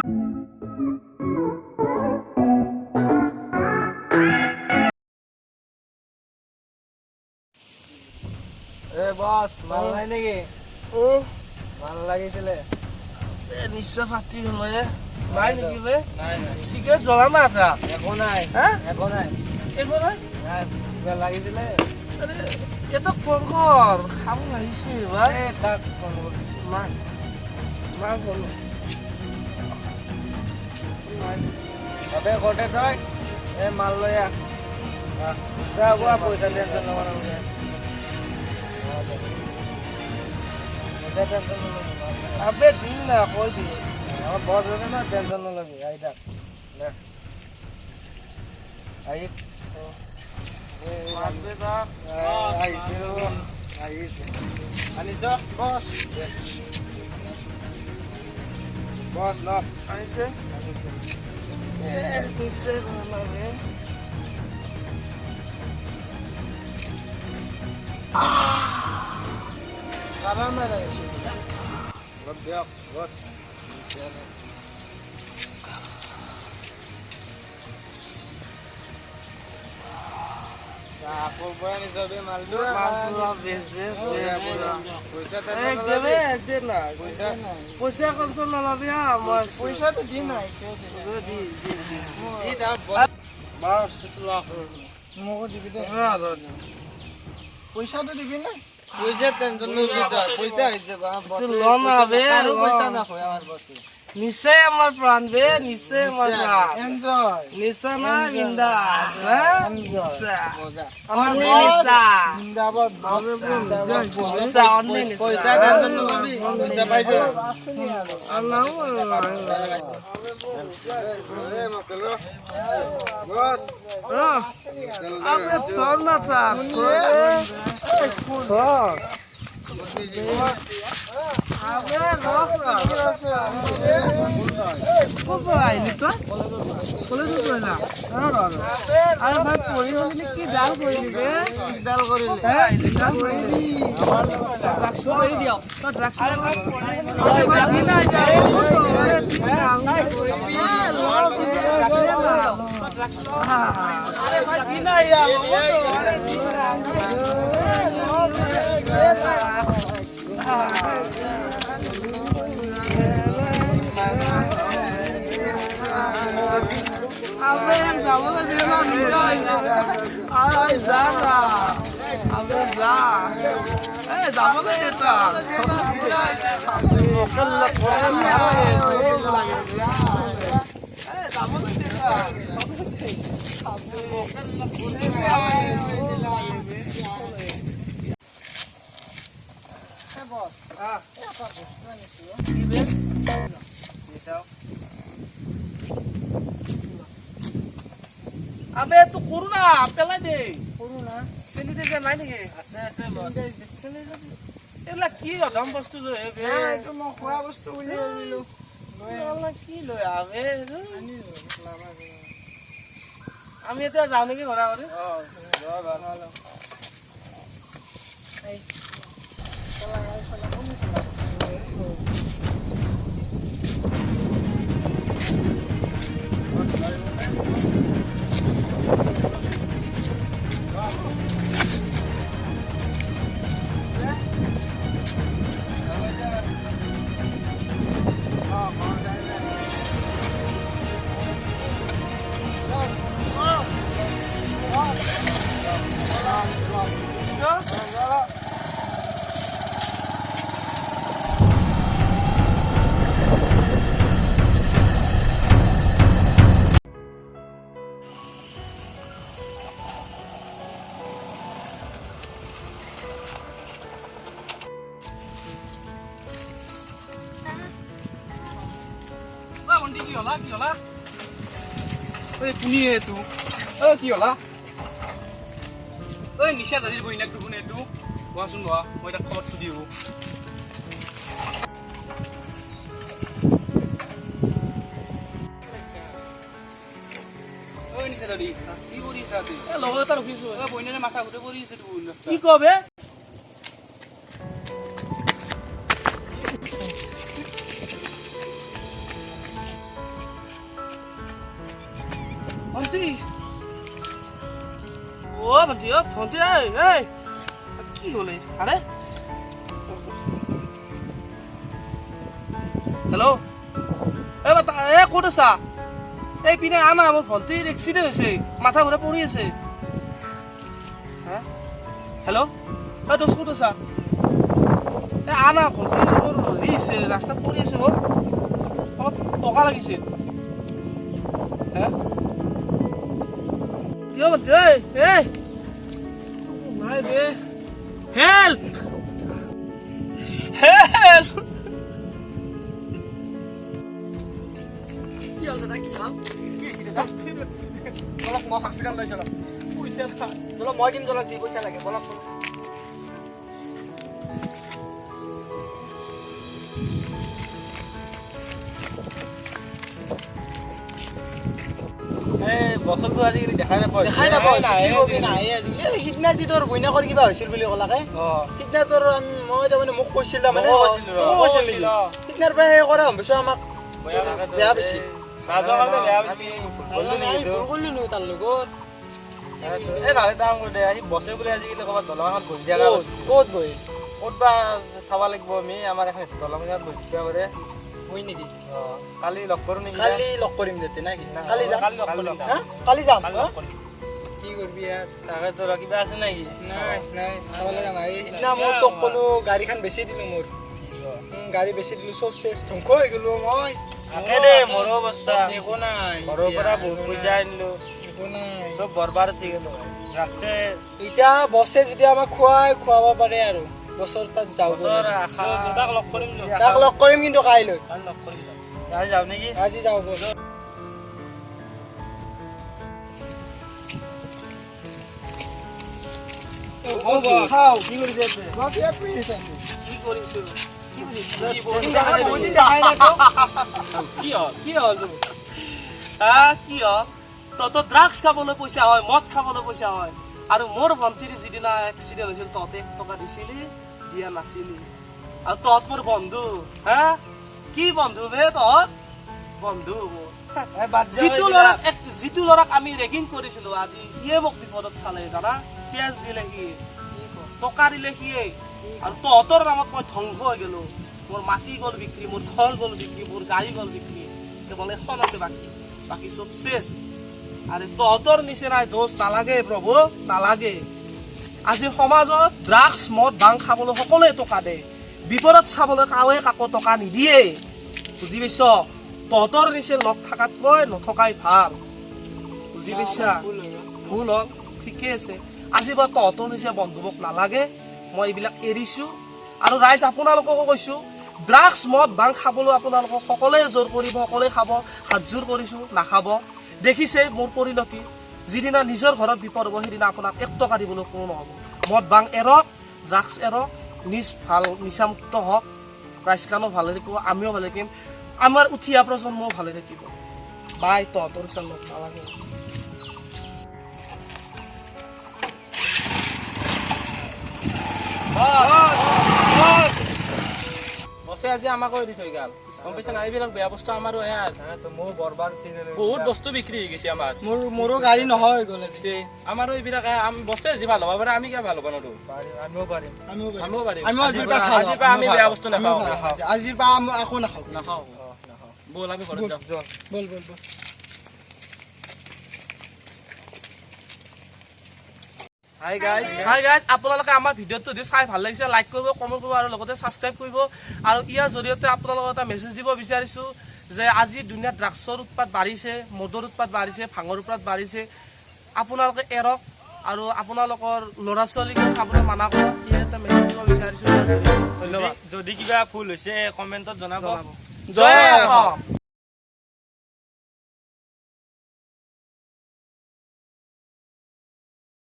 বস মাল নাই নেকি মাল লাগিছিলে নিশ্চয় ফাটি গ'ল নাই নেকি বে চিগাৰেট জ্বলা না এটা একো নাই একো নাই একো নাই কিবা লাগিছিলে এটা ফোন কৰ খাব লাগিছে বা তাক ফোন কৰিছো মাক ফোন তবে ঘৰতে তই মাল লৈ আহ পইচা টেনচন ল'ব নালাগে পইচা টেনচন নল'বি আবে দিম না কৈ দিম আমার বস আছে না টেনশন নলবি আই দেখ দেখ আই মারবে না আনিছ বস বস ন আনিছে নিশ্চয় বনাবে কারা মেরে দিয়ক বস আকৌ পৰা নিছবি মালটো পইচা কনফার্ম নলবি পইচাটো দিম নাই মোকো দিবি দে পইচাটো দিবি না পইচা টেনশন নলবি তই পইচা হইছে লম আবে আৰু পইচা নাখয় আমাৰ বসে নিশ্চয় আমার প্রাণ বে নিশ্চয় আমার প্রাণ এনজয় নিশ্চয় না বিন্দাস আমার জিন্দাবাদ পয়সা টেনশন নলবি পয়সা পাইছো বস আপনি ফোন না থাক আবে রক কত আইলি তো কলে তো কইলা আরে ভাই পড়ি হলি কি ডাল কইলি রে ডাল করিলে ডাল কইলি আমার ড্রাগস করে দিও তো ড্রাগস আরে ভাই পড়ি না যায় আরে ভাই কি না ইয়ার আবে যাবলে দিও না আই যা না আবে যা এই যাবলে এটা ওকল্লা কোরআন লাগে এই যাবলে এটা আবে ওকল্লা কোরআন বস এটা বস্তু আনিছো দিবে দিছাও আবে তো করু না পেলাই দে করু না চিনি দিছে নাই নেকি আছে আছে বস চিনি এলা কি গধম বস্তু যে এ এইটো মই খোৱা বস্তু বুলি ভাবিলো লৈ কি লৈ আবে আমি এতিয়া যাওঁ নেকি ঘৰা ঘৰি এই কি হলা ঐ কোনি এটো ঐ কি হলা ঐ নিশা ধৰি বইনাক কোনে এটো কোৱাচোন বা মই এটা খবৰটো দিও ঐ নিশা ধৰি কি কৰিছা তুমি এ লগৰ এটা ৰখিছো ঐ বইনাৰে মাথা ঘুৰে পৰি আছে তো ৰাস্তা কি কবে ভণ্টি ভণ্টি এই কি হলে আৰে হেল্ল' এই ক'ত আছা এই পিনে আনা মোৰ ভণ্টিৰ এক্সিডেণ্ট হৈছে মাথা ঘূৰাই পৰি আছে হেল্ল' এই দোষ ক'ত আছা এই আনা ভণ্টি মোৰ হেৰি হৈছে ৰাস্তাত পৰি আছে মোৰ অলপ টকা লাগিছিল কিয় ভণ্টি এই নাই বে হেল্প হেল্প কি হ'ল দাদা কি হ'ল কি হৈছে দাদা বলক মই হস্পিটেল লৈ চলক পইচা চলক মই দিম চলক যি পইচা লাগে বলক বছৰটো আজিকালি দেখাই নাপায় সিদিনা যি তোৰ বইনাকৰ কিবা হৈছিল বুলি ক'লাকে সিদিনা তোৰ মই তাৰমানে মোক কৈছিল তাৰমানে সিদিনাৰ পৰা সেই কৰা ভাবিছো আমাক বেয়া পাইছিল তাৰ লগত বছে বোলে আজিকালি ক'ৰবাত দলং এখন বহি দিয়া ক'ত বহি ক'ত বা চাব লাগিব আমি আমাৰ এখন দলং এখন বহি দিয়া কৰে হয় নেকি কালি লগ কৰো নেকি কালি লগ কৰিম যাতে না কি কালি যাম কালি যাম কি কৰবি ইয়াৰ তাকে তোৰ কিবা আছে নেকি নাই নাই চাব লগা নাই সিদিনা মই তোক ক'লো গাড়ীখন বেছি দিলো মোৰ গাড়ী বেছি দিলো চব চেছ ধ্বংস হৈ গ'লো মই তাকে দে মোৰো অৱস্থা একো নাই ঘৰৰ পৰা বহুত পইচা আনিলো একো নাই চব বৰবাদ হৈ গ'ল ৰাখছে এতিয়া বছে যেতিয়া আমাক খুৱাব পাৰে আৰু বছৰ তাত যাওঁ তাক লগ কৰিম কিন্তু কাইলৈ আজি যাওঁ নেকি আজি যাওঁ বছৰ ড্ৰাগছ খাবলৈ পইচা হয় মদ খাবলৈ পইচা হয় আৰু মোৰ ভণ্টিৰ যিদিনা এক্সিডেণ্ট হৈছিল তহঁতে 1 টকা দিছিলি দিয়া নাছিলি আৰু তহঁত মোৰ বন্ধু হা কি বন্ধু বে তহঁত বন্ধু যিটো ল'ৰাক আমি ৰেগিং কৰিছিলো আজি সিয়ে মোক বিপদত চালে জানা কেছ দিলে সি টকা দিলে সিয়ে আৰু তহঁতৰ নামত মই ধ্বংস হৈ গ'লো মোৰ মাটি গ'ল বিক্ৰী মোৰ ঘৰ গ'ল বিক্ৰী মোৰ গাড়ী গ'ল বিক্ৰী কেৱল এখন আছে বাকী চব চেছ আৰে তহঁতৰ নিচিনাই দোষ নালাগে প্ৰভু নালাগে আজি সমাজত ড্ৰাগছ মদ ভাং খাবলৈ সকলোৱে টকা দে বিপদত চাবলৈ কাৱে কাকো টকা নিদিয়ে বুজি পাইছ তহঁতৰ নিচিনা লগ থকাতকৈ নথকাই ভাল বুজি পাইছা ভুল হ'ল ঠিকে আছে আজি বা তহঁতৰ নিচিনা বন্ধু মোক নালাগে মই এইবিলাক এৰিছো আৰু ৰাইজ আপোনালোককো কৈছো ড্ৰাগছ মদ ভাং খাবলৈ আপোনালোকক সকলোৱে জোৰ কৰিব সকলোৱে খাব হাতজোৰ কৰিছো নাখাব দেখিছে মোৰ পৰিণতি যিদিনা নিজৰ ঘৰত বিপদ হ'ব সেইদিনা আপোনাক 1 টকা দিবলৈ কোনো নহ'ব মদ ভাং এৰক ড্ৰাগছ এৰক নিজ ভাল নিচামুক্ত হওক ৰাইজকানো ভালে থাকিব আমিও ভালে থাকিম আমাৰ উঠিয়া প্ৰজন্মও ভালে থাকিব বাই তহঁতৰ চালক নালাগে বছে আজি আমাকো দি থৈ গ'ল গম পাইছা না এইবিলাক বেয়া বস্তু আমাৰো মোৰ বৰবাদ বহুত বস্তু বিক্ৰী হৈ গৈছে আমাৰ মোৰো গাড়ী নহয় গ'ল আজি আমাৰো এইবিলাক বছে যি ভাল হ'ব পাৰে আমি কিয় ভাল হ'ব নোৱাৰো আমিও পাৰিম আজিৰ পৰা আমি বেয়া বস্তু নাখাওঁ আজিৰ পৰা আকৌ নাখাওঁ বল আমি ঘৰত যাওঁ বল হাই গাইজ আপোনালোকে আমাৰ ভিডিঅ'টো যদি চাই ভাল লাগিছে লাইক কৰিব কমেণ্ট কৰিব আৰু লগতে ছাবস্ক্ৰাইব কৰিব আৰু ইয়াৰ জৰিয়তে আপোনালোকক এটা মেছেজ দিব বিচাৰিছোঁ যে আজি দুনিয়াত ড্ৰাগছৰ উৎপাত বাঢ়িছে মদৰ উৎপাত বাঢ়িছে ভাঙৰ উৎপাত বাঢ়িছে আপোনালোকে এৰক আৰু আপোনালোকৰ ল'ৰা ছোৱালীক খাবলৈ মানা কৰক ইয়াৰ এটা মেছেজ দিব বিচাৰিছোঁ ধন্যবাদ যদি কিবা ভুল হৈছে কমেণ্টত জনাব জয় অসম।